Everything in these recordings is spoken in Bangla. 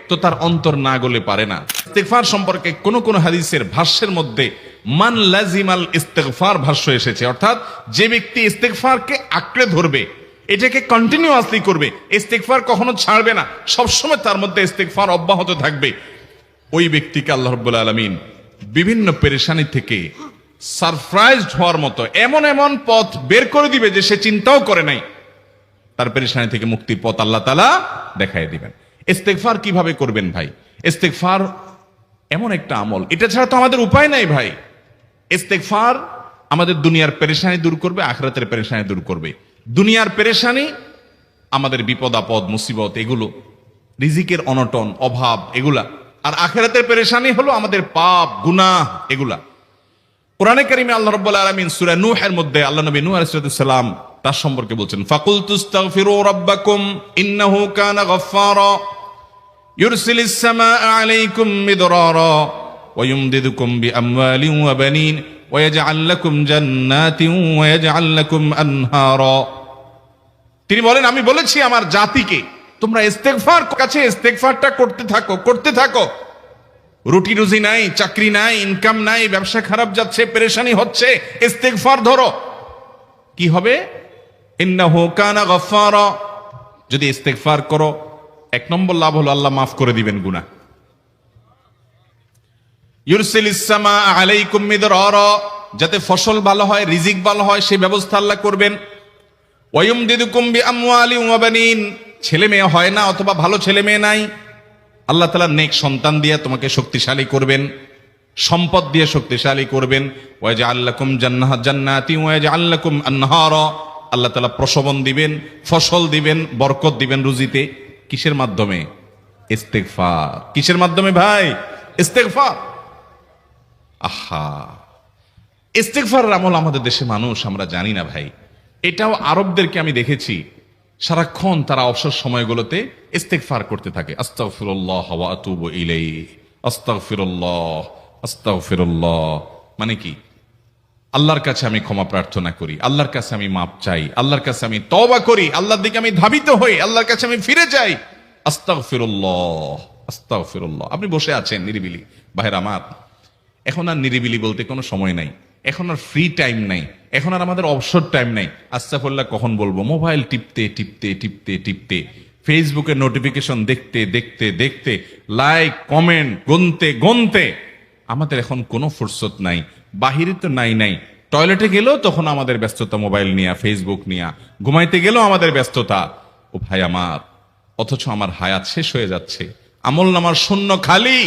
তো তার অন্তর না গলে পারে না। ইস্তেগফার সম্পর্কে কোন কোন হাদিসের ভাষ্যের মধ্যে মান লাজিমাল ইস্তেগফার ভাষ্য এসেছে, অর্থাৎ যে ব্যক্তি ইস্তেগফারকে আঁকড়ে ধরবে, এটাকে কন্টিনিউয়াসলি করবে, ইস্তেগফার কখনো ছাড়বে না, সবসময় তার মধ্যে ইস্তেগফার অব্যাহত থাকবে, ওই ব্যক্তিকে আল্লাহ রাব্বুল আলামিন বিভিন্ন পেরেশানি থেকে সারপ্রাইজড হওয়ার মতো এমন এমন পথ বের করে দিবে যে সে চিন্তাও করে নাই। তার পেরেশানি থেকে মুক্তির পথ আল্লাহ তাআলা দেখায় দিবেন। ইস্তেগফার কিভাবে করবেন ভাই? ইস্তেগফার এমন একটা আমল, এটা ছাড়া তো আমাদের উপায় নাই ভাই। ইস্তেগফার আমাদের দুনিয়ার পেরেশানি দূর করবে, আখিরাতের পেরেশানি দূর করবে। দুনিয়ার পেরেশানি আমাদের বিপদ আপদ মুসিবত, এগুলো রিজিকের অনটন অভাব এগুলা, আর আখিরাতের পেরেশানি হলো আমাদের পাপ গুনাহ এগুলা। কোরআনে কারিমে আল্লাহ রাব্বুল আলামিন সূরা নূহের মধ্যে আল্লাহ নবী নূহ আলাইহিস সালাম তার সম্পর্কে বলছেন, ফাকুলতুস্তাগফিরু রাব্বাকুম ইন্নাহু কানা গাফফারা ইউরসিলিস সামাআ আলাইকুম মিদরারা ওয়া ইউমদিদুকুম বিআমওয়ালিন ওয়া বানিন ওয়া ইয়াজআল লাকুম জান্নাতিন ওয়া ইয়াজআল লাকুম আনহারা। তিনি বলেন, আমি বলেছি আমার জাতিকে তোমরা ইস্তেগফার কাছে ইস্তেগফারটা করতে থাকো। রুটি রুজি নাই, চাকরি নাই, ইনকাম নাই, ব্যবসা খারাপ যাচ্ছে, পেরেশানি হচ্ছে, ইস্তেগফার ধরো, কি হবে? ইন্নাহু কানা গাফফারা। যদি ইস্তেগফার করো, এক নম্বর লাভ হলো আল্লাহ মাফ করে দিবেন গুনাহ। ইউরসিলিস সামাআ আলাইকুম মিদরারা, যাতে ফসল ভালো হয়, রিজিক ভালো হয়, সেই ব্যবস্থা আল্লাহ করবেন। ওয়া ইউমদিদুকুম বিআমওয়ালিন ওয়া বানিন, ছেলে মেয়ে হয় না অথবা ভালো ছেলে মেয়ে নাই, আল্লাহ তাআলা নেক সন্তান দিয়ে তোমাকে শক্তিশালী করবেন, সম্পদ দিয়ে শক্তিশালী করবেন। ওয়া ইয়াজআল লাকুম জান্নাতি ওয়া ইয়াজআল লাকুম আনহারা, আল্লাহ তাআলা প্রসবন দিবেন, ফসল দিবেন, বরকত দিবেন রুজিতে। কিসের মাধ্যমে? ইস্তেগফার। কিসের মাধ্যমে ভাই? ইস্তেগফার। আহা, ইস্তেগফারের আমল আমাদের দেশে মানুষ আমরা জানি না ভাই। এটাও আরবদেরকে আমি দেখেছি, সারাক্ষণ তারা অবসর সময়গুলোতে ইস্তেগফার করতে থাকে, আস্তাগফিরুল্লাহ ওয়া আতুবু ইলাইহি, আস্তাগফিরুল্লাহ আস্তাগফিরুল্লাহ। মানে কি? আল্লাহর কাছে আমি ক্ষমা প্রার্থনা করি, আল্লাহর কাছে আমি মাপ চাই, আল্লাহর কাছে আমি তওবা করি, আল্লাহর দিকে আমি ধাবিত হই, আল্লাহর কাছে আমি ফিরে যাই, আস্তাগফিরুল্লাহ আস্তাগফিরুল্লাহ। আপনি বসে আছেন নিরিবিলি, ভাইরা আমার, এখন আর নিরিবিলি বলতে কোনো সময় নাই, এখন আর ফ্রি টাইম নাই, এখন আর আমাদের অবসর টাইম নাই। আস্তাগফিরুল্লাহ কখন বলবো? মোবাইল টিপতে টিপতে টিপতে টিপতে, ফেসবুকের নোটিফিকেশন দেখতে দেখতে দেখতে, লাইক কমেন্ট গুনতে গুনতে আমাদের এখন কোনো ফুরসত নাই। বাহিরে তো নাই, টয়লেটে গেলেও তখন আমাদের ব্যস্ততা মোবাইল নিয়ে, ফেসবুক নিয়ে, ঘুমাইতে গেলেও আমাদের ব্যস্ততা। ও ভাই আমার, অথচ আমার হায়াত শেষ হয়ে যাচ্ছে, আমল নামার শূন্য খালি,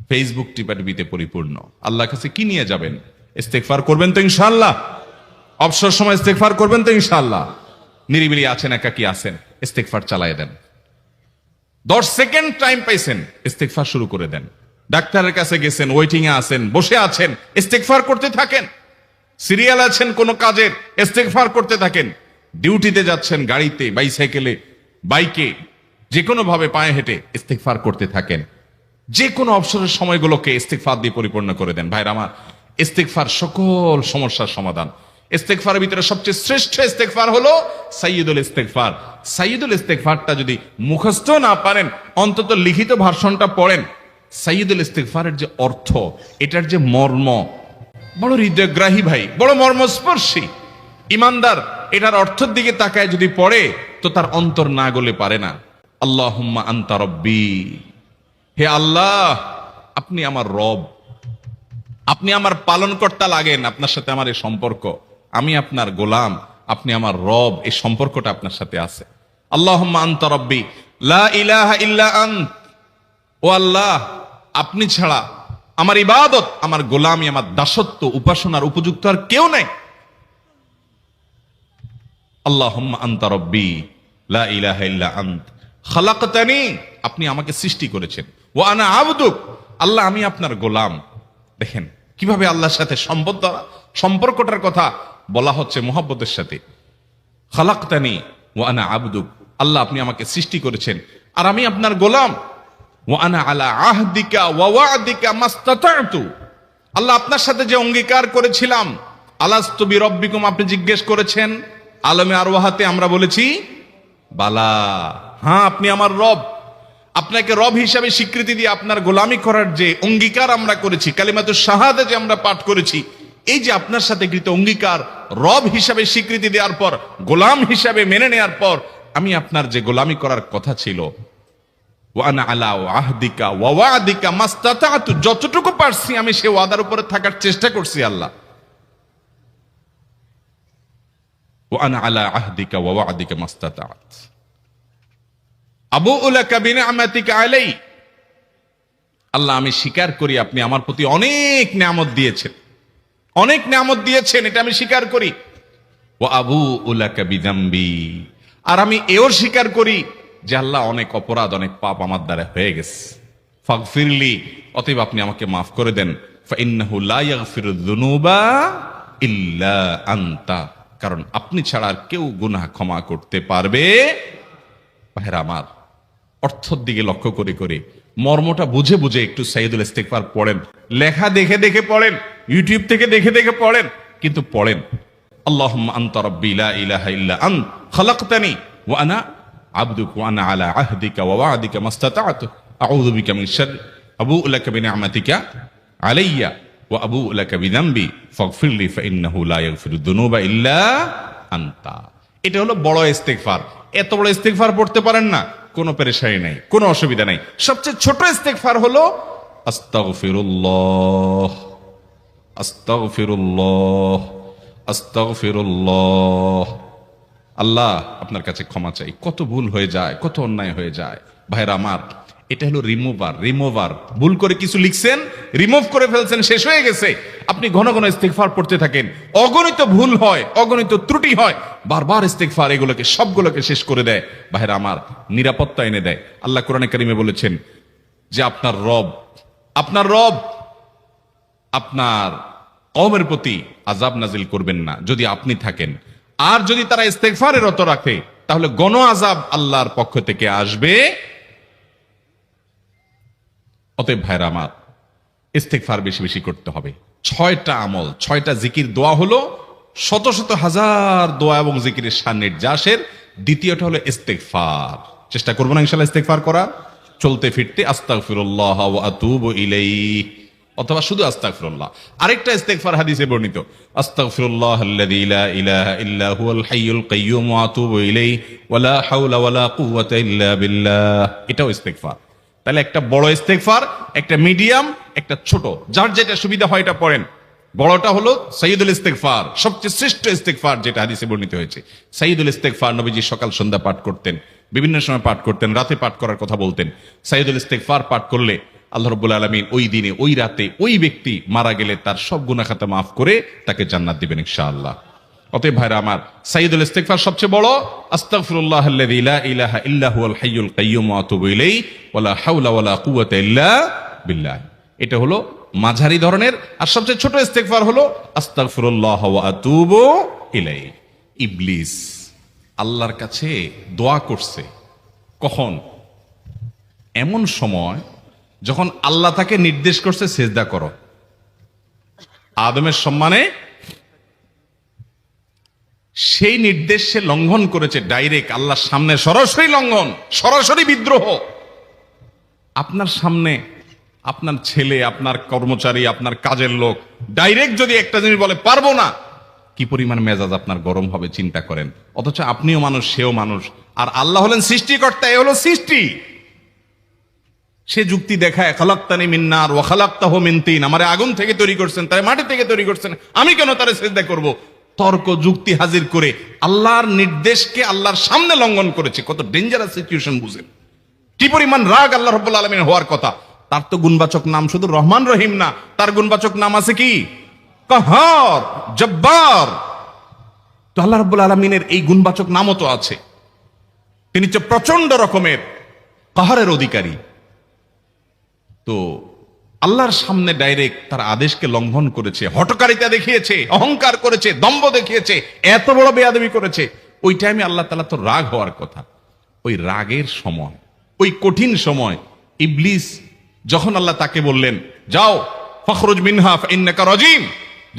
ফেসবুক টিপাটিপিতে পরিপূর্ণ। আল্লাহর কাছে কি নিয়ে যাবেন? ইস্তেগফার করবেন তো ইনশাআল্লাহ? অবসর সময় ইস্তেগফার করবেন তো ইনশাআল্লাহ? নিরিবিলি আছেন, একাকী আছেন, ইস্তেগফার চালায় দেন। 10 সেকেন্ড টাইম পাইছেন, ইস্তেগফার শুরু করে দেন। ডাক্তারের কাছে গেছেন, ওয়েটিং এ আছেন, বসে আছেন, ইস্তেগফার করতে থাকেন। সিরিয়াল আছেন কোন কাজের, ইস্তেগফার করতে থাকেন। ডিউটিতে যাচ্ছেন, গাড়িতে, বাইসাইকেলে, বাইকে, যে কোনো ভাবে পায়ে হেঁটে ইস্তেগফার করতে থাকেন। যে কোনো অবসরের সময়গুলোকে ইস্তেগফার দিয়ে পরিপূর্ণ করে দেন। ভাইরা আমার, ইস্তেগফার সকল সমস্যার সমাধান। ইস্তেগফারের ভিতরে সবচেয়ে শ্রেষ্ঠ ইস্তেগফার হলো সাইয়্যিদুল ইস্তেগফার। সাইয়্যিদুল ইস্তেগফারটা যদি মুখস্থ না পারেন, অন্তত লিখিত ভার্সনটা পড়েন। সাইয়্যিদুল ইস্তেগফারের যে অর্থ, এটার যে মর্ম, বড় হৃদয়গ্রাহী ভাই, বড় মর্মস্পর্শী। ইমানদার এটার অর্থের দিকে তাকায় যদি পড়ে, তো তার অন্তর না গলে পারে না। আল্লাহুম্মা আনতা রব্বি, হে আল্লাহ আপনি আমার রব, আপনি আমার পালনকর্তা লাগেন, আপনার সাথে আমার এই সম্পর্ক, আমি আপনার গোলাম, আপনি আমার রব, এই সম্পর্কটা আপনার সাথে আছে। আল্লাহুম্মা আনতা রব্বি লা ইলাহা ইল্লা আন্ত, ও আল্লাহ আপনি ছাড়া আমার ইবাদত, আমার গোলামি, আমার দাসত্ব, উপাসনার উপযুক্ত আর কেউ নাই। আল্লাহুম্মা আনতা রব্বি লা ইলাহা ইল্লা আন্ত খালাকতানি, আপনি আমাকে সৃষ্টি করেছেন, ওয়া আনা আবদুক, আল্লাহ আমি আপনার গোলাম। দেখেন কিভাবে আল্লাহর সাথে সম্পর্কটার কথা বলা হচ্ছে মুহাব্বতের সাথে। খালাকতানি ওয়া আনা আবদুক, আল্লাহ আপনি আমাকে সৃষ্টি করেছেন আর আমি আপনার গোলাম। ওয়া আনা আলা আহদিকা ওয়া ওয়া'দিকা মাস্তাতা'তু, আল্লাহ আপনার সাথে যে অঙ্গীকার করেছিলাম, আলাস্তু বিরব্বিকুম, আপনি জিজ্ঞেস করেছেন, আলমে আরওয়াহাতে আমরা বলেছি বালা, হ্যাঁ আপনি আমার রব। আপনাকে রব হিসাবে স্বীকৃতি দিয়ে আপনার গোলামি করার যে অঙ্গীকার আমরা করেছি, কালিমাতুশ শাহাদা যে আমরা পাঠ করেছি, এই যে আপনার সাথে কৃত অঙ্গীকার, রব হিসাবে স্বীকৃতি দেওয়ার পর, গোলাম হিসাবে মেনে নেওয়ার পর, আমি আপনার যে গোলামি করার কথা ছিল, ওয়ানা আলা আহদিকা ওয়া ওয়াদিকা মাস্তাতাতু, যতটুকু পারছি আমি সে ওয়াদার উপরে থাকার চেষ্টা করছি আল্লাহ। ওয়ানা আলা আহদিকা ওয়া ওয়াদিকা মাস্তাতাত আবুউ লাকা বিনিআমাতিকা আলাই, আল্লাহ আমি স্বীকার করি আপনি আমার প্রতি অনেক নিয়ামত দিয়েছেন, অনেক নিয়ামত দিয়েছেন, এটা আমি স্বীকার করি। ওয়া আবুউ লাকা বিযামবি, আর আমি এও স্বীকার করি যে আল্লাহ অনেক অপরাধ, অনেক পাপ আমার দ্বারা হয়ে গেছে। ফাগফিরলি, অতএব আপনি আমাকে মাফ করে দেন। ফাইন্নাহু লা ইয়াগফিরুয যুনুবা ইল্লা আনতা, কারণ আপনি ছাড়া আর কেউ গুনাহ ক্ষমা করতে পারবে। ভাইরা আমার, অর্থের দিকে লক্ষ্য করে করে, মর্মটা বুঝে বুঝে একটু সাইয়্যিদুল ইস্তিগফার পড়েন, লেখা দেখে দেখে পড়েন, ইউটিউব থেকে দেখে দেখে পড়েন, কিন্তু পড়েন। আল্লাহুম্মা আনতা রাব্বি লা ইলাহা ইল্লা আনত খালাকতানি ওয়া আনা আবদুকা ওয়া আনা আলা আহদিকা ওয়া ওয়াদিকা মাস্তাতাতু আউযু বিকা মিন শাররি আবুউ লাকা বিনিআমাতিকা আলাইয়া ওয়া আবুউ লাকা বিযামবি ফাগফিরলি ফাইন্নাহু লা ইয়াগফিরুয যুনুবা ইল্লা আনতা। এটা হলো বড় ইস্তিগফার। এত বড় ইস্তিগফার পড়তে পারেন না, কোনো পেরেশানি নাই, কোনো অসুবিধা নাই। সবচেয়ে ছোট ইস্তিগফার হলো আস্তাগফিরুল্লাহ আস্তাগফিরুল্লাহ আস্তাগফিরুল্লাহ। আল্লাহ আপনার কাছে ক্ষমা চাই, কত ভুল হয়ে যায়, কত অন্যায় হয়ে যায়। ভাইরা আমার, এটা হলো রিমুভার। ভুল করে কিছু লিখছেন, রিমুভ করে ফেলছেন, শেষ হয়ে গেছে। আপনি ঘন ঘন ইস্তিগফার পড়তে থাকেন, অগণিত ভুল হয়, অগণিত ত্রুটি হয়, বারবার ইস্তিগফার এগুলোকে সবগুলোকে শেষ করে দেয়। ভাইরা আমার, নিরাপত্তা এনে দেয়। আল্লাহ কোরআনে কারিমে বলেছেন যে আপনার রব আপনার কওমের প্রতি আযাব নাজিল করবেন না যদি আপনি থাকেন। আর যদি তারা ইস্তিগফারে রত রাখে, তাহলে গণ আযাব আল্লাহর পক্ষ থেকে আসবে। অতএব ভাইরা আমার, ইস্তিগফার বেশি বেশি করতে হবে। 6টা আমল, 6টা জিকির, দোয়া হলো শত শত হাজার দোয়া এবং জিকিরের সান্নিধ্যাসের। দ্বিতীয়টা হলো ইস্তিগফার। চেষ্টা করবো না ইনশাআল্লাহ ইস্তিগফার করা, চলতে ফিরতে আস্তাগফিরুল্লাহ ওয়া আতুবু ইলাইহি, অথবা শুধু আস্তাগফিরুল্লাহ। আরেকটা ইস্তিগফার হাদিসে বর্ণিত, আস্তাগফিরুল্লাহাল্লাযী লা ইলাহা ইল্লা হুয়াল হাইয়ুল কাইয়্যুম ওয়া আতুবু ইলাইহি ওয়া লা হাওলা ওয়া লা কুওয়াতা ইল্লা বিল্লাহ। এটাও ইস্তিগফার। তাহলে একটা বড় ইস্তিগফার, একটা মিডিয়াম, একটা ছোট, যার যেটা সুবিধা হয় এটা পড়েন। বড়টা হলো সাইয়্যিদুল ইস্তিগফার, সবচেয়ে শ্রেষ্ঠ ইস্তিগফার যেটা হাদিসে বর্ণিত হয়েছে। সাইয়্যিদুল ইস্তিগফার নবীজি সকাল সন্ধ্যা পাঠ করতেন, বিভিন্ন সময় পাঠ করতেন, রাতে পাঠ করার কথা বলতেন। সাইয়্যিদুল ইস্তিগফার পাঠ করলে আল্লাহ রাব্বুল আলামিন ওই দিনে, ওই রাতে, ওই ব্যক্তি মারা গেলে তার সব গুনাহ খাতা মাফ করে তাকে জান্নাত দিবেন ইনশাআল্লাহ। অতএব ভাইরা আমার, সাইয়্যিদুল ইস্তিগফার সবচেয়ে বড়, আস্তাগফিরুল্লাহাল্লাযী লা ইলাহা ইল্লা হুয়াল হাইয়ুল কাইয়্যুম ওয়া আতুবু ইলাইহি ওয়া লা হাওলা ওয়া লা কুওয়াতা ইল্লা বিল্লাহ। এটা হলো মাঝারি ধরনের। আর সবচেয়ে ছোট ইস্তিগফার হলো আস্তাগফিরুল্লাহ ওয়া আতুবু ইলাইহি। ইবলিস আল্লাহর কাছে দোয়া করছে কখন? এমন সময় যখন আল্লাহ তাকে নির্দেশ করছে সিজদা করো। আদমের সম্মানে সেই নির্দেশ সে লঙ্ঘন করেছে, ডাইরেক্ট আল্লাহর সামনে সরাসরি লঙ্ঘন, সরাসরি বিদ্রোহ। আপনার সামনে আপনার ছেলে, আপনার কর্মচারী, আপনার কাজের লোক ডাইরেক্ট যদি একটা জিনিস বলে পারবো না, কি পরিমাণ মেজাজ আপনার গরম হবে চিন্তা করেন। অথচ আপনিও মানুষ, সেও মানুষ, আর আল্লাহ হলেন সৃষ্টিকর্তা, এ হলো সৃষ্টি। সে যুক্তি দেখায়, খালাকতানি মিন নার ওয়া খালাকতাহু মিন তিন, আমারে আগুন থেকে তৈরি করছেন, তারে মাটি থেকে তৈরি করছেন, আমি কেন তারে সিজদা করব? তর্ক যুক্তি হাজির করে আল্লাহর নির্দেশকে আল্লাহর সামনে লঙ্ঘন করেছে। কত ডেঞ্জারাস সিচুয়েশন বুঝেন, কি পরিমাণ রাগ আল্লাহ রাব্বুল আলামিন হওয়ার কথা। তার তো গুণবাচক নাম শুধু রহমান রহিম না, তার গুণবাচক নাম আছে কি? কাহার, জব্বার। তো আল্লাহ রাব্বুল আলামিনের এই গুণবাচক নামও তো আছে। তিনি তো প্রচন্ড রকমের কাহারের অধিকারী। তো আল্লাহর সামনে ডাইরেক্ট তার আদেশকে লঙ্ঘন করেছে, হঠকারিতা দেখিয়েছে, অহংকার করেছে, দম্ভ দেখিয়েছে, এত বড় বেয়াদবি করেছে। ওই টাইমে আল্লাহ তাআলা তো রাগ হওয়ার কথা। ওই রাগের সময়, ওই কঠিন সময় ইবলিস যখন আল্লাহ তাকে বললেন, যাও ফখরুজ মিনহা ফাইন্নাকা রাজিম,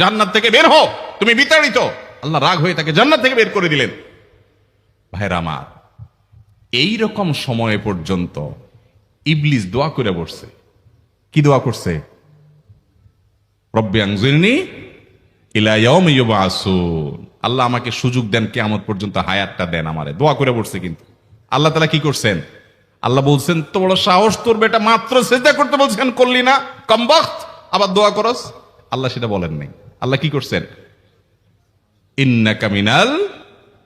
জান্নাত থেকে বের হও, তুমি বিতাড়িত, আল্লাহ রাগ হয়ে তাকে জান্নাত থেকে বের করে দিলেন। ভাইরা আমার, এই রকম সময় পর্যন্ত ইবলিস দোয়া করে বসছে। কি দোয়া করছে? রব্বি আনজিরনি ইলা ইয়াউমি ইউবআসুন, আল্লাহ আমাকে সুযোগ দেন, কিয়ামত পর্যন্ত হায়াতটা দেন আমারে। দোয়া করে বসছে। কিন্তু আল্লাহ তাআলা কি করছেন? আল্লাহ বলছেন, তো বড় সাহস তোর, বেটা মাত্র সিজদা করতে বলছেন করলি না, কমবখত, আবার দোয়া করস। আল্লাহ সেটা বলেন নাই। আল্লাহ কি করছেন? ইন্নাকা মিনাল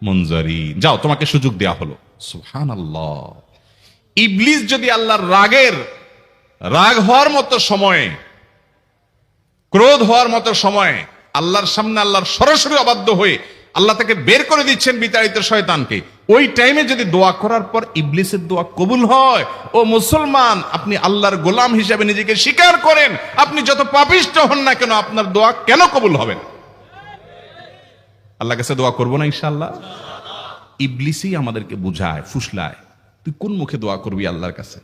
মুনজারিন, যাও তোমাকে সুযোগ দেয়া হলো। সুবহানাল্লাহ। ইবলিস যদি আল্লাহর রাগ হওয়ার মতো সময়ে, ক্রোধ হওয়ার মতো সময়ে আল্লাহর সামনে আল্লাহর সরাসরি অবাধ্য হয়ে আল্লাহ তাকে বের করে দিচ্ছেন বিতাড়িত শয়তানকে, ওই টাইমে যদি দোয়া করার পর ইবলিসের দোয়া কবুল হয়, ও মুসলমান, আপনি আল্লাহর গোলাম হিসেবে নিজেকে স্বীকার করেন, আপনি যত পাপিষ্ঠ হন না কেন, আপনার দোয়া কেন কবুল হবে না? আল্লাহর কাছে দোয়া করবো না ইনশাআল্লাহ? ইবলিসই আমাদেরকে বুঝায়, ফুসলায়, তুই কোন মুখে দোয়া করবি আল্লাহর কাছে?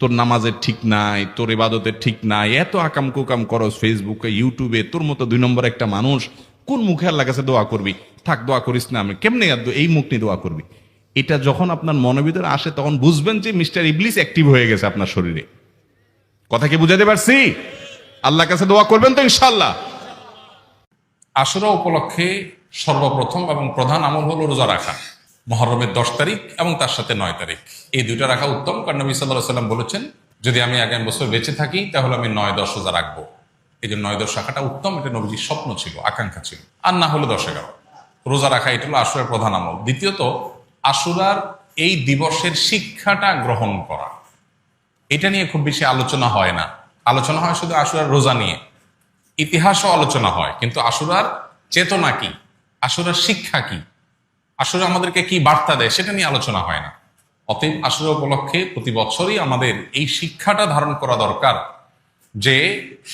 তোর নামাজের ঠিক নাই, তোর ইবাদতের ঠিক নাই, এত আকাম কুকাম করস ফেসবুকে ইউটিউবে, তোর মতো 2 নম্বর একটা মানুষ, কোন মুখে আল্লাহর কাছে দোয়া করবি? থাক, দোয়া করিস না। আমি কেমনে এই মুখ নিয়ে দোয়া করবি? এটা যখন আপনার মনের ভিতরে আসে, তখন বুঝবেন যে মিস্টার ইবলিস অ্যাক্টিভ হয়ে গেছে আপনার শরীরে। কথা কি বুঝাতে পারছি? আল্লাহর কাছে দোয়া করবেন তো ইনশাআল্লাহ। আশুরা উপলক্ষে সর্বপ্রথম এবং প্রধান আমল হলো রোজা রাখা। মুহররমের 10 তারিখ এবং তার সাথে 9 তারিখ, এই দুইটা রাখা উত্তম। কারণ নবী সাল্লাল্লাহু আলাইহি সাল্লাম বলেছেন, যদি আমি আগামী বছর বেঁচে থাকি তাহলে আমি 9-10 রোজা রাখবো। এই যে 9-10 রাখাটা উত্তম, এটা নবীজির স্বপ্ন ছিল, আকাঙ্ক্ষা ছিল। আর না হলে 10-11 রোজা রাখা, এটা হলো আশুরার প্রধান আমল। দ্বিতীয়ত, আশুরার এই দিবসের শিক্ষাটা গ্রহণ করা, এটা নিয়ে খুব বেশি আলোচনা হয় না। আলোচনা হয় শুধু আশুরার রোজা নিয়ে, ইতিহাসও আলোচনা হয়, কিন্তু আশুরার চেতনা কি, আশুরার শিক্ষা কি, আশুরা আমাদেরকে কি বার্তা দেয়, সেটা নিয়ে আলোচনা হয় না। অতএব আশুরা উপলক্ষে প্রতি বছরই আমাদের এই শিক্ষাটা ধারণ করা দরকার যে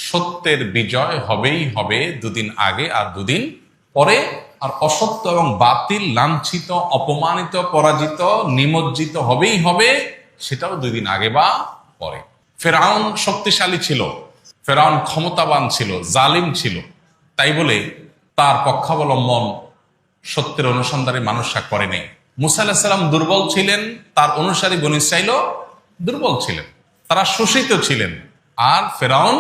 সত্যের বিজয় হবেই হবে, 2 দিন আগে আর 2 দিন পরে। আর অসত্য এবং বাতিল লাঞ্ছিত, অপমানিত, পরাজিত, নিমজ্জিত হবেই হবে, সেটাও 2 দিন আগে বা পরে। ফেরাউন শক্তিশালী ছিল, ফেরাউন ক্ষমতাবান ছিল, জালিম ছিল, তাই বলে তার পক্ষাবলম্বন সত্যের অনুসন্ধানে মানুষরা করে নেই। মুসা আলাইহিস সালাম দুর্বল ছিলেন, তার অনুসারী বনী ইসরাঈলও দুর্বল ছিলেন, তারা শোষিত ছিলেন, আর ফেরাউন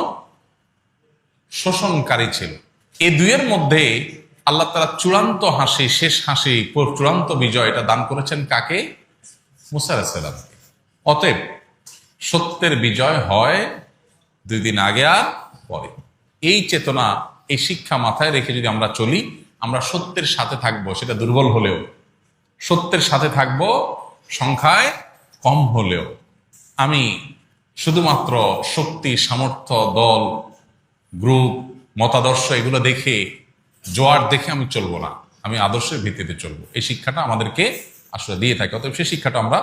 শোষণকারী ছিল। এই দুইয়ের মধ্যে আল্লাহ তাআলা চূড়ান্ত হাসি, শেষ হাসি, চূড়ান্ত বিজয় এটা দান করেছেন কাকে? মুসা আলাইহিস সালাম। অতএব সত্যের বিজয় হয় 2 দিন আগে আর পরে। এই চেতনা, এই শিক্ষা মাথায় রেখে যদি আমরা চলি, আমরা সত্যের সাথে থাকবো, সেটা দুর্বল হলেও সত্যের সাথে থাকবো, সংখ্যায় কম হলেও। আমি শুধুমাত্র শক্তি, সামর্থ্য, দল, গ্রুপ, মতাদর্শ এগুলো দেখে, জোয়ার দেখে আমি চলবো না, আমি আদর্শের ভিত্তিতে চলবো। এই শিক্ষাটা আমাদেরকে আসলে দিয়ে থাকে। অতএব সেই শিক্ষাটা আমরা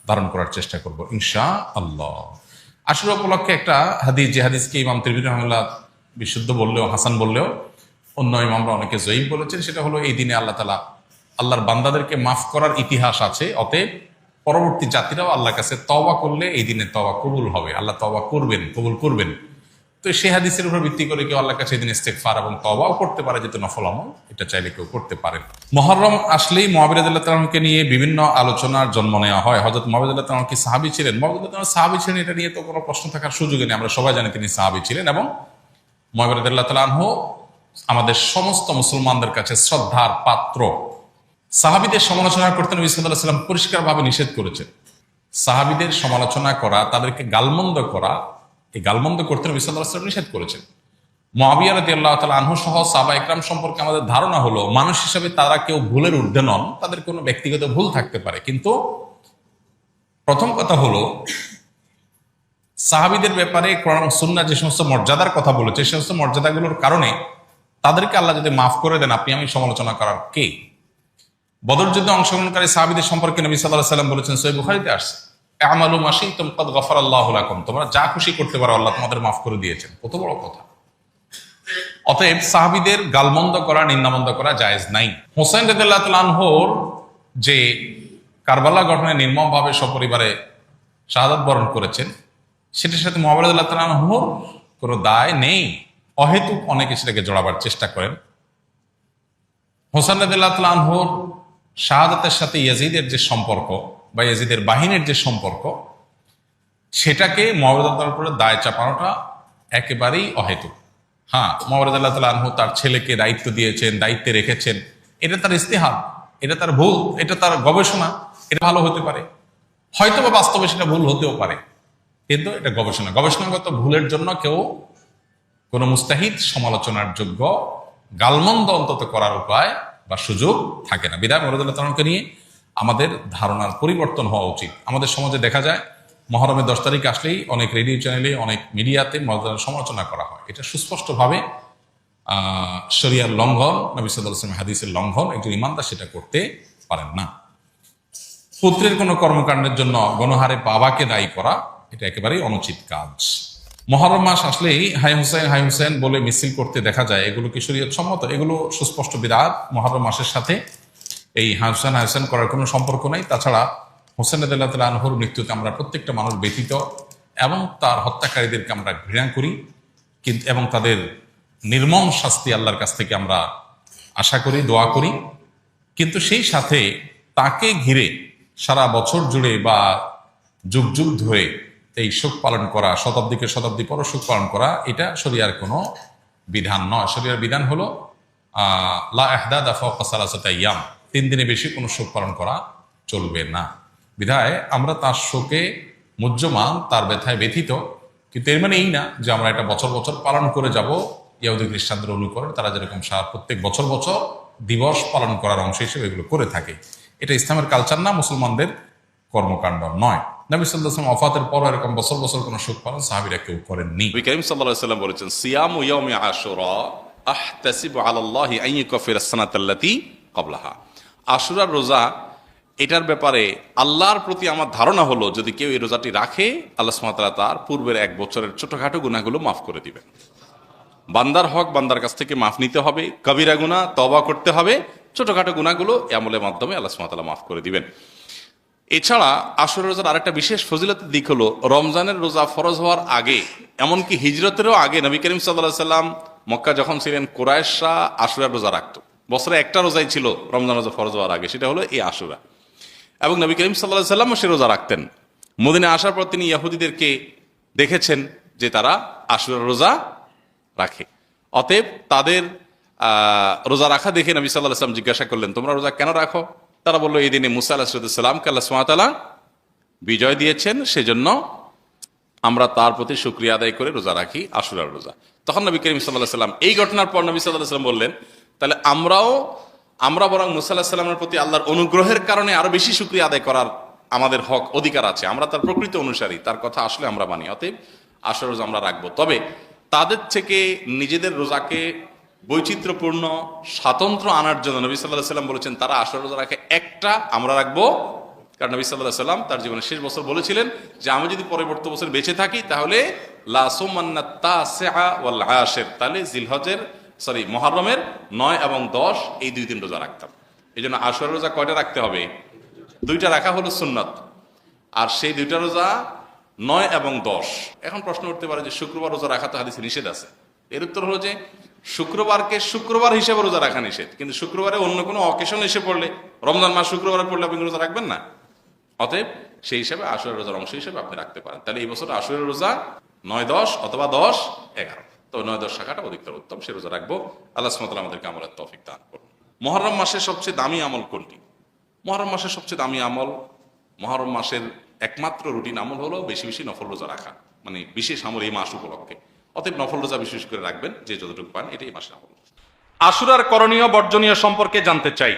ধারণ করার চেষ্টা করবো ইনশাআল্লাহ। আশুরা উপলক্ষে একটা হাদিস, যে হাদিসকে ইমাম তিরমিজি রাহিমাহুল্লাহ বিশুদ্ধ বললেও, হাসান বললেও, অন্য ইমামরা অনেকে জয়ীফ বলেছেন, সেটা হলো এই দিনে আল্লাহ তাআলা আল্লাহর বান্দাদেরকে মাফ করার ইতিহাস আছে। অতএব পরবর্তী জাতিরাও আল্লাহর কাছে তওবা করলে এই দিনে তওবা কবুল হবে, আল্লাহ তওবা করবেন, কবুল করবেন। তো সেই হাদিসের উপর ভিত্তি করে কেউ আল্লাহর কাছে এই দিন ইস্তেগফার এবং তওবাও করতে পারে, যেহেতু নফল আমল, এটা চাইলে কেউ করতে পারেন। মুহররম আসলেই মুআবিয়া রাদিয়াল্লাহু তাআলা আনহুকে নিয়ে বিভিন্ন আলোচনার জন্ম নেওয়া হয়। হযরত মুআবিয়া রাদিয়াল্লাহু তাআলা কি সাহাবী ছিলেন? মুআবিয়া রাদিয়াল্লাহু তাআলা সাহাবী ছিলেন, এটা নিয়ে তো কোনো প্রশ্ন থাকার সুযোগই নেই। আমরা সবাই জানি তিনি সাহাবী ছিলেন, এবং মুআবিয়া রাদিয়াল্লাহু তাআলা আনহু আমাদের সমস্ত মুসলমানদের কাছে শ্রদ্ধার পাত্র। সাহাবীদের সমালোচনা করতে নবী সাল্লাল্লাহু আলাইহি ওয়াসাল্লাম পরিষ্কারভাবে নিষেধ করেছেন। সাহাবীদের সমালোচনা করা, তাদেরকে গালমন্দ করা, এই গালমন্দ করতে নবী সাল্লাল্লাহু আলাইহি ওয়াসাল্লাম নিষেধ করেছেন। মুআবিয়া রাদিয়াল্লাহু তাআলা আনহু সহ সাহাবা ইকরাম সম্পর্কে আমাদের ধারণা হলো, মানুষ হিসেবে তারা কেউ ভুলের ঊর্ধ্বে নন, তাদের কোনো ব্যক্তিগত ভুল থাকতে পারে। কিন্তু প্রথম কথা হলো, সাহাবীদের ব্যাপারে কোরআন ও সুন্নাহ যে সমস্ত মর্যাদার কথা বলেছে, সেই সমস্ত মর্যাদাগুলোর কারণে তাদেরকে আল্লাহ যদি মাফ করে দেন, আপনি আমি সমালোচনা করার কে? বদর যুদ্ধে অংশগ্রহণকারী সাহাবীদের সম্পর্কে নবী সাল্লাল্লাহু আলাইহি ওয়াসাল্লাম বলেছেন, সহিহ বুখারীতে আসছে, আমালু মা শি'তুম ক্বাদ গাফারাল্লাহু লাকুম, তোমরা যা খুশি করতে পারো, আল্লাহ তোমাদের মাফ করে দিয়েছেন। কত বড় কথা! অতএব সাহাবীদের গালমন্দ করা, নিন্দামন্দ করা জায়েজ নাই। হোসেন রাদিয়াল্লাহু তাআলা আনহুর যে কারবালা ঘটনায় নির্মমভাবে সপরিবারে শাহাদাত বরণ করেছেন, সেটার সাথে মুআবিয়া রাদিয়াল্লাহু তাআলা আনহুর কোনো দায় নেই। অহেতুক অনেকে সেটাকে জড়াবার চেষ্টা করেন। হোসেন রাদিয়াল্লাহু তাআলা আনহুর শাহাদাতের সাথে ইয়াজিদের যে সম্পর্ক, বা ইয়াজিদের বাহিনীর যে সম্পর্ক, সেটাকে মুআবিয়ার উপরে দায় চাপানোটা একেবারেই অহেতুক। হ্যাঁ, মুআবিয়া রাদিয়াল্লাহু তাআলা আনহু তার ছেলেকে দায়িত্ব দিয়েছেন, দায়িত্বে রেখেছেন, এটা তার ইস্তেহাদ, এটা তার ভুল, এটা তার গবেষণা, এটা ভালো হতে পারে, হয়তো বা বাস্তবে সেটা ভুল হতেও পারে, কিন্তু এটা গবেষণা, গবেষণাগত ভুলের জন্য কেউ কোনো মুস্তাহিদ সমালোচনার যোগ্য গালমন্দ অন্তত করার উপায় বা সুযোগ থাকে না। বিধায় মুআবিয়া রাদিয়াল্লাহু তাআলাকে নিয়ে আমাদের ধারণার পরিবর্তন হওয়া উচিত। আমাদের সমাজে দেখা যায় মহরমের 10 তারিখ আসলেই অনেক রেডিও চ্যানেলে, অনেক মিডিয়াতে মুআবিয়ার সমালোচনা করা হয়। এটা সুস্পষ্টভাবে শরিয়ার লঙ্ঘন, নবী সাল্লাল্লাহু আলাইহি ওয়াসাল্লাম হাদিসের লঙ্ঘন। একজন ইমানদার সেটা করতে পারেন না। পুত্রের কোনো কর্মকাণ্ডের জন্য গণহারে বাবাকে দায়ী করা এটা একেবারেই অনুচিত কাজ। মহরম মাস আসলেই হাই হুসেন বলে মিছিল করতে দেখা যায়, এগুলো কি শরীয়ত সম্মত? এগুলো সুস্পষ্ট বিদআত। মহরম মাসের সাথে এই হাই হুসেন করার কোনো সম্পর্ক নাই। তাছাড়া হোসেন রাদিয়াল্লাহু তাআলা আনহুর মৃত্যুতে আমরা প্রত্যেকটা মানুষ ব্যথিত এবং তার হত্যাকারীদেরকে আমরা ঘৃণা করি, কিন্তু এবং তাদের নির্মম শাস্তি আল্লাহর কাছ থেকে আমরা আশা করি, দোয়া করি। কিন্তু সেই সাথে তাকে ঘিরে সারা বছর জুড়ে বা যুগ যুগ ধরে এই শোক পালন করা, শতাব্দীকে শতাব্দী পর শোক পালন করা, এটা শরিয়ার কোনো বিধান নয়। শরিয়ার বিধান হলো লা ইহদাদা ফাওকা সালাসাতি আইয়াম, 3 দিনে বেশি কোনো শোক পালন করা চলবে না। বিধায় আমরা তার শোকে মুহ্যমান, তার ব্যথায় ব্যথিত, কিন্তু এর মানে এই না যে আমরা এটা বছর বছর পালন করে যাব। ইহুদি খ্রিস্টানদের অনুকরণ, তারা যেরকম প্রত্যেক বছর বছর দিবস পালন করার অংশ হিসেবে এগুলো করে থাকে। এটা ইসলামের কালচার না, মুসলমানদের কর্মকাণ্ড নয়। নবী সাল্লাল্লাহু আলাইহি ওয়াসাল্লাম ওয়াফাতের পর এরকম বছর বছর কোনো শোক পালন সাহাবীরা কেউ করেননি। নবী করিম সাল্লাল্লাহু আলাইহি ওয়াসাল্লাম বলেছেন, সিয়ামু ইয়াউমি আশুরা আহতাসিবু আলাল্লাহি আন ইউকাফিরাস সানাতাল্লাতী ক্বাবলাহা। আশুরার রোজা, এটার ব্যাপারে আল্লাহর প্রতি আমার ধারণা হলো যদি কেউ এই রোজাটি রাখে, আল্লাহ সুবহানাহু ওয়া তাআলা তার পূর্বের 1 বছরের ছোটখাটো গুনাহগুলো মাফ করে দিবেন। বান্দার হক বান্দার কাছ থেকে মাফ নিতে হবে, কবিরা গুনাহ তওবা করতে হবে, ছোটখাটো গুনাহগুলো আমলের মাধ্যমে আল্লাহ সুবহানাহু ওয়া তাআলা মাফ করে দিবেন। এছাড়া আশুরা রোজার আরেকটা বিশেষ ফজিলতের দিক হলো, রমজানের রোজা ফরজ হওয়ার আগে, এমনকি হিজরতেরও আগে নবী করিম সাল্লাল্লাহু আলাইহি সাল্লাম মক্কা যখন ছিলেন, কুরাইশরা আশুরার রোজা রাখত। বছরে একটা রোজাই ছিল রমজান রোজা ফরজ হওয়ার আগে, সেটা হলো এই আশুরা। এবং নবী করিম সাল্লাল্লাহু আলাইহি সাল্লামও সে রোজা রাখতেন। মদিনায় আসার পর তিনি ইহুদিদেরকে দেখেছেন যে তারা আশুরার রোজা রাখে। অতএব তাদের রোজা রাখা দেখে নবী সাল্লাল্লাহু আলাইহি ওয়াসাল্লাম জিজ্ঞাসা করলেন, তোমরা রোজা কেন রাখো? তারা বললো, এই দিনে মুসা আলাইহিস সালামকে আল্লাহ সুবহানাহু ওয়া তাআলা বিজয় দিয়েছেন, সেজন্য আমরা তার প্রতি শুকরিয়া আদায় করে রোজা রাখি, আশুরার রোজা। তখন নবী করিম সাল্লাল্লাহু আলাইহি ওয়াসাল্লাম এই ঘটনার পর নবী সাল্লাল্লাহু আলাইহি ওয়াসাল্লাম বললেন, তাহলে আমরা বরং মুসা আলাইহিস সালামের প্রতি আল্লাহর অনুগ্রহের কারণে আরো বেশি শুকরিয়া আদায় করার আমাদের হক, অধিকার আছে। আমরা তার প্রকৃত অনুসারী, তার কথা আসলে আমরা মানি। অতএব আশুরার রোজা আমরা রাখবো। তবে তাদের থেকে নিজেদের রোজাকে বৈচিত্র্যপূর্ণ স্বাতন্ত্র্য আনার জন্য নবী সাল্লাল্লাহু আলাইহি ওয়াসাল্লাম বলেছেন, তারা আশুরা রোজা রাখে একটা, আমরা রাখবো। কারণ নবী সাল্লাল্লাহু আলাইহি ওয়াসাল্লাম তার জীবনের শেষ বছর বলেছিলেন যে আমি যদি পরবর্তী বছর বেঁচে থাকি তাহলে লা সুমান্নাত তাসিআ ওয়াল আশির, তাহলে মুহররমের 9 এবং 10 এই 2 দিন রোজা রাখতাম। এই জন্য আশুরা রোজা কয়টা রাখতে হবে? 2টা রাখা হলো সুন্নাত, আর সেই 2টা রোজা 9 এবং 10। এখন প্রশ্ন উঠতে পারে যে শুক্রবার রোজা রাখা তো হাদিসে নিষেধ আছে। এর উত্তর হলো যে শুক্রবারকে শুক্রবার হিসেবে রোজা রাখা নিষেধ, কিন্তু শুক্রবারে অন্য কোনো অকেশন এসে পড়লে, রমজান মাস শুক্রবারে পড়লে আপনি রোজা রাখবেন না। অতএব সেই হিসাবে আশুরা রোজার অংশ হিসেবে আপনি রাখতে পারেন। তাহলে এই বছর আশুরা রোজা 9, 10 অথবা 10, 11, তো 9, 10 রাখাটা অধিকতর উত্তম, সে রোজা রাখবো। আল্লাহ সুবহানাহু ওয়া তাআলা আমাদেরকে আমলের তৌফিক দান করুন। মুহররম মাসের সবচেয়ে দামি আমল কোনটি? মুহররম মাসের সবচেয়ে দামি আমল, মুহররম মাসের একমাত্র রুটিন আমল হলো বেশি বেশি নফল রোজা রাখা, মানে বিশেষ আমল এই মাস উপলক্ষে। অতএব নফল রোজা বিশেষ করে রাখবেন, যে যতটুকু পান, এটাই মাসের আমল। আশুরার করণীয় বর্জনীয় সম্পর্কে জানতে চাই।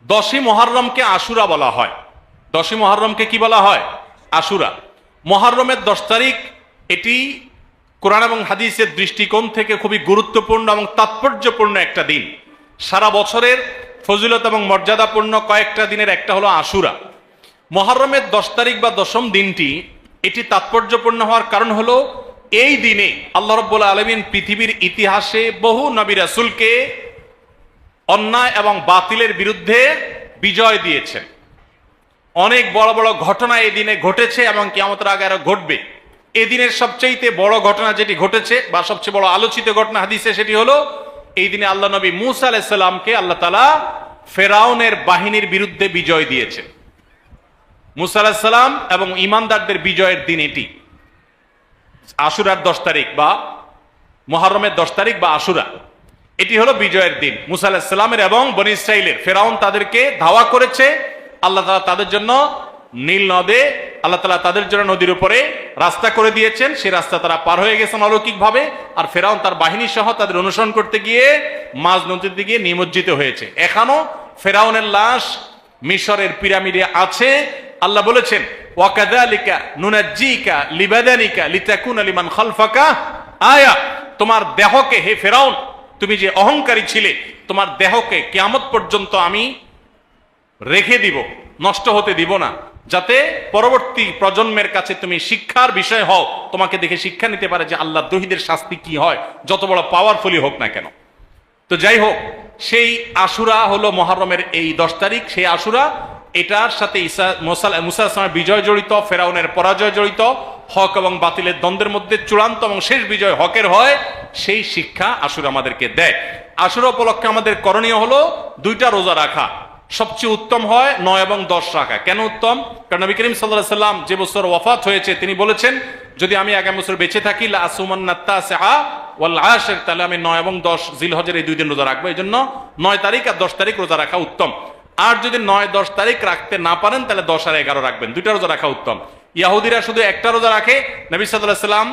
10ই মুহররমকে আশুরা বলা হয়। 10ই মুহররমকে কি বলা হয়? আশুরা। মুহররমের 10 তারিখ, এটি কোরআন এবং হাদিসের দৃষ্টিকোণ থেকে খুবই গুরুত্বপূর্ণ এবং তাৎপর্যপূর্ণ একটা দিন। সারা বছরের ফজিলত এবং মর্যাদাপূর্ণ কয়েকটা দিনের একটা হলো আশুরা। মুহররমের 10 তারিখ বা 10ম দিনটি, এটি তাৎপর্যপূর্ণ হওয়ার কারণ হলো এই দিনে আল্লাহ রাব্বুল আলামিন পৃথিবীর ইতিহাসে বহু নবী রাসূলকে অন্যায় এবং বাতিলের বিরুদ্ধে বিজয় দিয়েছেন। অনেক বড় বড় ঘটনা এই দিনে ঘটেছে এবং কিয়ামতের আগে আরো ঘটবে। এই দিনের সবচেয়ে বড় ঘটনা যেটি ঘটেছে বা সবচেয়ে বড় আলোচিত ঘটনা হাদিসে, সেটি হলো এই দিনে আল্লাহ নবী মূসা আলাইহিস সালামকে আল্লাহ তাআলা ফেরাউনের বাহিনীর বিরুদ্ধে বিজয় দিয়েছেন। মুসা আলাইহিস সালাম এবং ঈমানদারদের বিজয়ের দিন এটি, আশুরার 10 তারিখ বা মুহররমের 10 তারিখ বা আশুরা, এটি হলো বিজয়ের দিন মুসা আলাইহিস সালামের এবং বনী ইসরাইলের। ফেরাউন তাদেরকে ধাওয়া করেছে, আল্লাহ তাআলা তাদের জন্য নীল নদে, আল্লাহ তাআলা তাদের জন্য নদীর উপরে রাস্তা করে দিয়েছেন, সেই রাস্তা তারা পার হয়ে গেছেন অলৌকিকভাবে। আর ফেরাউন তার বাহিনী সহ তাদের অনুসরণ করতে গিয়ে মাঝ নদীর দিকে নিমজ্জিত হয়েছে। এখনো ফেরাউনের লাশ মিশরের পিরামিডে আছে। আল্লাহ বলেছেন ওয়াকাযালিকা নুনাজ্জিকা লিবাদানিকা লিতাকুনা লিমান খালফাকা আয়া, তোমার দেহকে, হে ফেরাউন, তুমি যে অহংকারী ছিলে, তোমার দেহকে কিয়ামত পর্যন্ত আমি রেখে দিব, নষ্ট হতে দিব না, যাতে পরবর্তী প্রজন্মের কাছে তুমি শিক্ষার বিষয় হও, তোমাকে দেখে শিক্ষা নিতে পারে যে আল্লাহ দ্রোহীদের শাস্তি কি হয়, যত বড় পাওয়ারফুলি হোক না কেন। তো যাই হোক, সেই আশুরা হলো মুহররমের এই 10 তারিখ। সেই আশুরা, এটার সাথে মুসা আলাইহিস সালামের বিজয় জড়িত, ফেরাউনের পরাজয় জড়িত, হক এবং বাতিলের দ্বন্দ্বের মধ্যে চূড়ান্ত এবং শেষ বিজয় হকের হয়, সেই শিক্ষা আশুরা আমাদেরকে দেয়। আশুরা উপলক্ষে আমাদের করণীয় হলো 2টা রোজা রাখা। সবচেয়ে উত্তম হয় 9 এবং 10 রাখা। কেন উত্তম? কারণ নবী করিম সাল্লাল্লাহু আলাইহি সাল্লাম যে বছর ওয়াফাত হয়েছে, তিনি বলেছেন যদি আমি আগামী বছর বেঁচে থাকি লা আসুমান্নাত তাসিআ ওয়াল আশির, তাহলে আমি 9 এবং 10 জিলহজের এই 2 দিন রোজা রাখবো। এই জন্য 9 তারিখ আর 10 তারিখ রোজা রাখা উত্তম। আর যদি 9-10 তারিখ রাখতে না পারেন, তাহলে 10 আর 11 রাখবেন। 2টা রোজা রাখা উত্তম। ইহুদিরা শুধু একটা রোজা রাখে। নবী সাল্লাল্লাহু আলাইহি সাল্লাম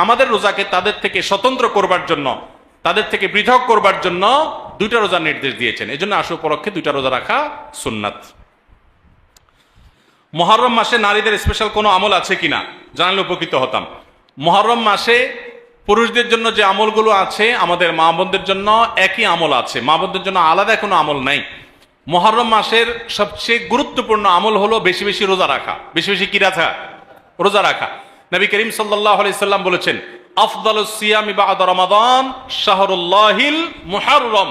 আমাদের রোজাকে তাদের থেকে স্বতন্ত্র করবার জন্য, তাদের থেকে পৃথক করবার জন্য 2টা রোজার নির্দেশ দিয়েছেন। এই জন্য আশুরা উপলক্ষে 2টা রোজা রাখা সুন্নাত। মুহররম মাসে নারীদের স্পেশাল কোনো আমল আছে কিনা জানলে উপকৃত হতাম। মুহররম মাসে পুরুষদের জন্য যে আমলগুলো আছে, আমাদের মা বোনদের জন্য একই আমল আছে, মা বোনদের জন্য আলাদা কোনো আমল নাই। মুহররম মাসের সবচেয়ে গুরুত্বপূর্ণ আমল হলো বেশি বেশি রোজা রাখা। বেশি বেশি কি রাখা? রোজা রাখা। নবী করিম সাল্লাল্লাহু আলাইহি সাল্লাম বলেছেন আফদালুস সিয়ামি বা'দা রমাদান শাহরুল্লাহিল মুহররম,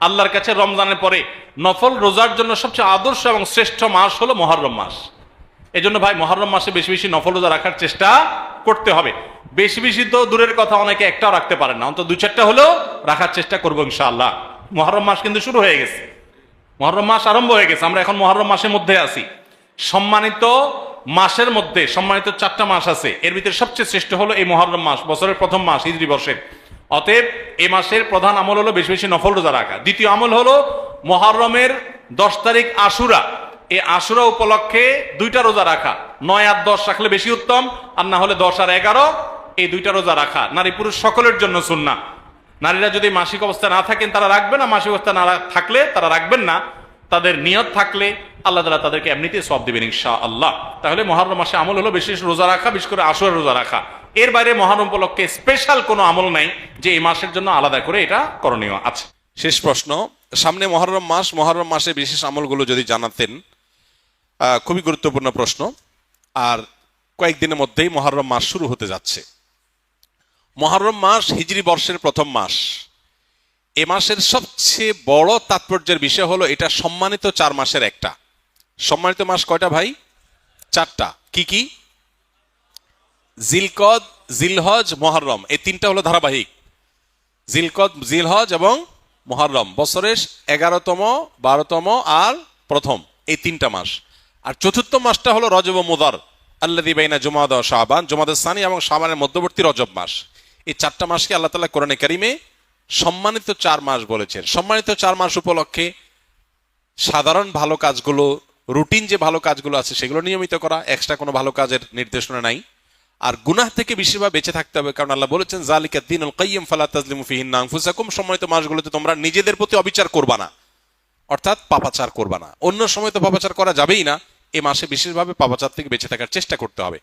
আল্লাহর কাছে রমজানের পরে নফল রোজার জন্য সবচেয়ে আদর্শ এবং শ্রেষ্ঠ মাস হলো মুহররম মাস। এজন্য ভাই মুহররম মাসে বেশি বেশি নফল রোজা রাখার চেষ্টা করতে হবে। বেশি বেশি তো দূরের কথা, অনেকে একটাও রাখতে পারেন না, অন্তত 2-4টা হলেও রাখার চেষ্টা করবো ইনশাআল্লাহ। মুহররম মাস কিন্তু শুরু হয়ে গেছে, মুহররম মাস আরম্ভ হয়ে গেছে। আমরা এখন মুহররম মাসের মধ্যে আছি। সম্মানিত মাসের মধ্যে সম্মানিত 4টা মাস আছে, এর ভিতরে সবচেয়ে শ্রেষ্ঠ হলো এই মুহররম মাস, বছরের প্রথম মাস, হিজরি বর্ষের। অতএব এই মাসের প্রধান আমল হলো বেশি বেশি নফল রোজা রাখা। দ্বিতীয় আমল হলো মুহররমের 10 তারিখ আশুরা, এই আশুরা উপলক্ষে 2টা রোজা রাখা। 9 আর 10 রাখলে বেশি উত্তম, আর না হলে 10 আর 11 এই 2টা রোজা রাখা নারী পুরুষ সকলের জন্য সুন্নাহ। নারীরা যদি মাসিক অবস্থা না থাকেন তারা রাখবেন না, মাসিক অবস্থা না থাকলে তারা রাখবেন না। তাদের নিয়ত থাকলে আল্লাহ তাআলা তাদেরকে এমনিতে সওয়াব দিবেন ইনশাআল্লাহ। তাহলে মুহররম মাসে আমল হলো বেশি রোজা রাখা, বিশেষ করে আশুরা রোজা রাখা। এর বাইরে মুহররম উপলক্ষে স্পেশাল কোনো আমল নাই যে এই মাসের জন্য আলাদা করে এটা করণীয় আছে। শেষ প্রশ্ন, সামনে মুহররম মাস, মুহররম মাসে বিশেষ আমলগুলো যদি জানাতেন। খুবই গুরুত্বপূর্ণ প্রশ্ন। আর কয়েকদিনের মধ্যেই মুহররম মাস শুরু হতে যাচ্ছে। মুহররম মাস হিজরি বর্ষের প্রথম মাস। এ মাসের সবচেয়ে বড় তাৎপর্যের বিষয় হলো এটা সম্মানিত 4 মাসের একটা। সম্মানিত মাস কয়টা ভাই? 4টা। কি কি? জিলকদ, জিলহজ, মুহররম, এই 3টা হলো ধারাবাহিক। জিলকদ, জিলহজ এবং মুহররম বছরের 11তম, 12তম আর প্রথম, এই 3টা মাস। আর চতুর্থ মাসটা হলো রজব ও মুদার, আল্লাযী বাইনা জুমাদা ও শাবান, জুমাদাস সানি এবং শাবানের মধ্যবর্তী রজব মাস। এই 4টা মাসকে আল্লাহ তাআলা কোরআনে কারিমে সম্মানিত 4 মাস বলেছেন। সম্মানিত 4 মাস উপলক্ষে সাধারণ ভালো কাজগুলো, রুটিন যে ভালো কাজগুলো আছে সেগুলো নিয়মিত করা, এক্সট্রা কোনো ভালো কাজের নির্দেশনা নাই। আর গুনাহ থেকে বেশিরভাগ বেঁচে থাকতে হবে, কারণ আল্লাহ বলেছেন যালিকা দ্বীনুল কাইয়্যিম ফালা তাজলিমু ফিহিন্না আনফুসাকুম। সম্মানিত মাসগুলোতে তোমরা নিজেদের প্রতি অবিচার করবা না, অর্থাৎ পাপাচার করবা না। অন্য সময় তো পাপাচার করা যাবেই না, এই মাসে বিশেষভাবে পাপাচার থেকে বেঁচে থাকার চেষ্টা করতে হবে।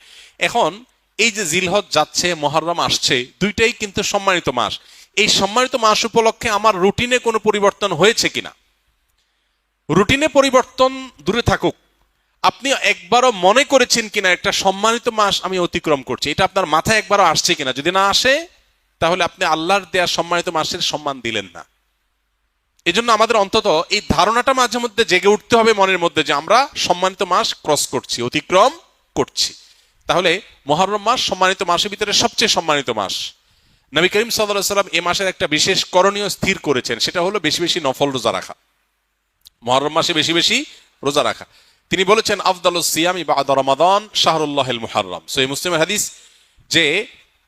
এখন এই যে জিলহজ যাচ্ছে, মুহররম আসছে, 2টাই কিন্তু সম্মানিত মাস। এই সম্মানিত মাস উপলক্ষে আমার রুটিনে কোনো পরিবর্তন হয়েছে কিনা? রুটিনে পরিবর্তন দূরে থাকুক, আপনি একবারও মনে করেছেন কিনা একটা সম্মানিত মাস আমি অতিক্রম করছি? এটা আপনার মাথায় একবারও আসছে কিনা? যদি না আসে তাহলে আপনি আল্লাহর দেয়া সম্মানিত মাসের সম্মান দিলেন না। এজন্য আমাদের অন্তত এই ধারণাটা মাঝে মধ্যে জেগে উঠতে হবে মনের মধ্যে যে আমরা সম্মানিত মাস ক্রস করছি, অতিক্রম করছি। তাহলে মুহররম মাস সম্মানিত মাসের ভিতরে সবচেয়ে সম্মানিত মাস। নবী করিম সাল্লাল্লাহু আলাইহি ওয়াসাল্লাম এই মাসের একটা বিশেষ করণীয় স্থির করেছেন, সেটা হলো বেশি বেশি নফল রোজা রাখা। মুহররম মাসে বেশি বেশি রোজা রাখা। তিনি বলেছেন আফদালুস সিয়ামি বা'দা রমাদান শাহরুল্লাহিল মুহাররম। সহিহ মুসলিমের হাদিস যে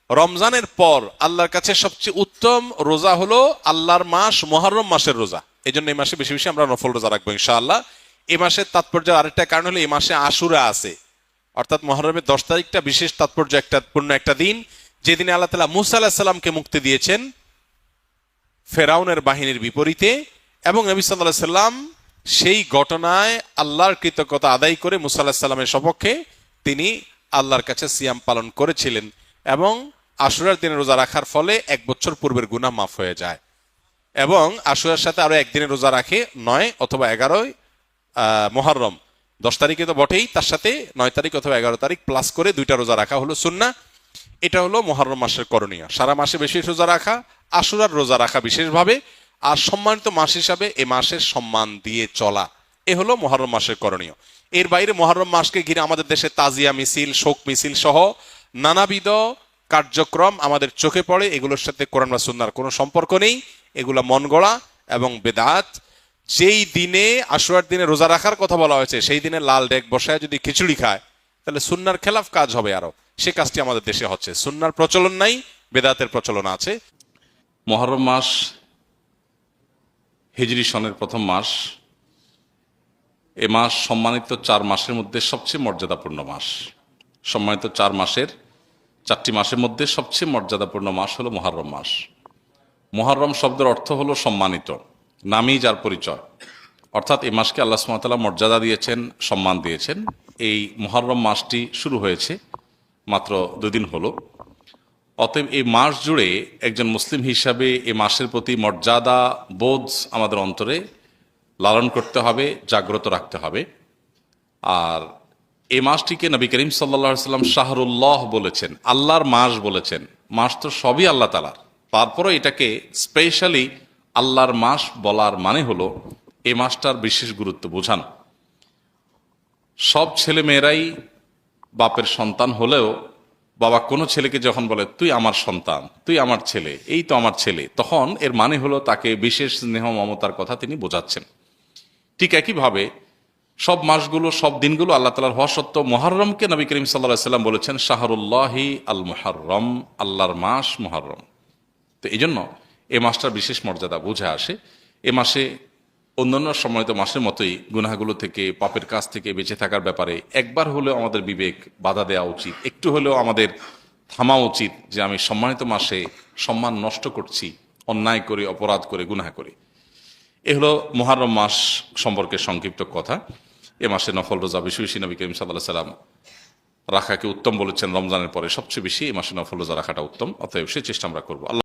রমজানের পর আল্লাহর কাছে সবচেয়ে উত্তম রোজা হলো আল্লাহর মাস মুহররম মাসের রোজা। এই জন্য এই মাসে বেশি বেশি আমরা নফল রোজা রাখবো ইনশাআল্লাহ। এই মাসের তাৎপর্যের আরেকটা কারণ হলো এই মাসে আশুরা আছে, অর্থাৎ মুহররমের 10 তারিখটা বিশেষ তাৎপর্য পূর্ণ একটা দিন, যেদিনে আল্লাহ তাআলা মূসা আলাইহিস সালামকে মুক্তি দিয়েছেন ফেরাউনের বাহিনীর বিপরীতে, এবং নবী সাল্লাল্লাহু আলাইহি সাল্লাম সেই ঘটনায় আল্লাহর কৃতজ্ঞতা আদায় করে মূসা আলাইহিস সালামের সপক্ষে তিনি আল্লাহর কাছে সিয়াম পালন করেছিলেন, এবং আশুরার দিনে রোজা রাখার ফলে 1 বছর পূর্বের গুনাহ মাফ হয়ে যায়। এবং আশুরার সাথে আরো একদিনে রোজা রাখে 9 অথবা 11 মুহররম, 10 তারিখে তো বটেই, তার সাথে 9 তারিখ অথবা 11 তারিখ প্লাস করে 2টা রোজা রাখা হলো সুন্নাহ। এটা হলো মুহররম মাসের করণীয়। সারা মাসে বেশি রোজা রাখা, আশুরার রোজা রাখা বিশেষভাবে, আর সম্মানিত মাস হিসাবে এ মাসের সম্মান দিয়ে চলা, এ হলো মুহররম মাসের করণীয়। এর বাইরে মুহররম মাসকে ঘিরে আমাদের দেশে তাজিয়া মিছিল, শোক মিছিল সহ নানাবিধ কার্যক্রম আমাদের চোখে পড়ে। এগুলোর সাথে কোরআন বা সুন্নাহর কোনো সম্পর্ক নেই, এগুলা মন গড়া এবং বেদাত। যেই দিনে আশুরার দিনে রোজা রাখার কথা বলা হয়েছে সেই দিনে লাল ডেক বসায় যদি খিচুড়ি খায় তাহলে সুন্নাহর খেলাফ কাজ হবে আরো, সে কাজটি আমাদের দেশে হচ্ছে। সুন্নাহর প্রচলন নাই, বেদাতের প্রচলন আছে। মহরম মাস হিজরি সনের প্রথম মাস। এ মাস সম্মানিত 4 মাসের মধ্যে সবচেয়ে মর্যাদাপূর্ণ মাস। সম্মানিত 4 মাসের 4টি মাসের মধ্যে সবচেয়ে মর্যাদাপূর্ণ মাস হলো মুহররম মাস। মুহররম শব্দের অর্থ হলো সম্মানিত, নামই যার পরিচয়। অর্থাৎ এই মাসকে আল্লাহ সুবহানাহু ওয়া তাআলা মর্যাদা দিয়েছেন, সম্মান দিয়েছেন। এই মুহররম মাসটি শুরু হয়েছে মাত্র 2 দিন হলো। অতএব এই মাস জুড়ে একজন মুসলিম হিসাবে এই মাসের প্রতি মর্যাদা বোধ আমাদের অন্তরে লালন করতে হবে, জাগ্রত রাখতে হবে। আর এই মাসটিকে নবী করিম সাল্লাল্লাহু আলাইহি সাল্লাম শাহরুল্লাহ বলেছেন, আল্লাহর মাস বলেছেন। মাস তো সবই আল্লাহ তাআলার, তারপরে এটাকে স্পেশালি আল্লাহর মাস বলার মানে হলো এই মাসটার বিশেষ গুরুত্ব বোঝানো। সব ছেলে মেয়েরাই বাপের সন্তান হলেও বাবা কোনো ছেলেকে যখন বলে তুই আমার সন্তান, তুই আমার ছেলে, এই তো আমার ছেলে, তখন এর মানে হলো তাকে বিশেষ স্নেহ মমতার কথা তিনি বোঝাচ্ছেন। ঠিক একইভাবে সব মাসগুলো, সব দিনগুলো আল্লাহ তাআলার হওয়া সত্ত্বেও মুহররমকে নবী করিম সাল্লাল্লাহু আলাইহি সাল্লাম বলেছেন শাহরুল্লাহি আল মুহররম, আল্লাহর মাস মুহররম। তো এই জন্য এ মাসটার বিশেষ মর্যাদা বুঝে আসে। এ মাসে অন্যান্য সম্মানিত মাসের মতোই গুনাহগুলো থেকে, পাপের কাজ থেকে বেঁচে থাকার ব্যাপারে একবার হলেও আমাদের বিবেক বাধা দেওয়া উচিত, একটু হলেও আমাদের থামা উচিত যে আমি সম্মানিত মাসে সম্মান নষ্ট করছি, অন্যায় করে, অপরাধ করে, গুনাহ করে। এ হলো মুহররম মাস সম্পর্কে সংক্ষিপ্ত কথা। এ মাসে নফল রোজা বেশি বেশি নবী করিম সাল্লাল্লাহু আলাইহি সাল্লাম রাখাকে উত্তম বলেছেন। রমজানের পরে সবচেয়ে বেশি এই মাসে নফল রোজা রাখাটা উত্তম, অতএব সে চেষ্টা আমরা করবো।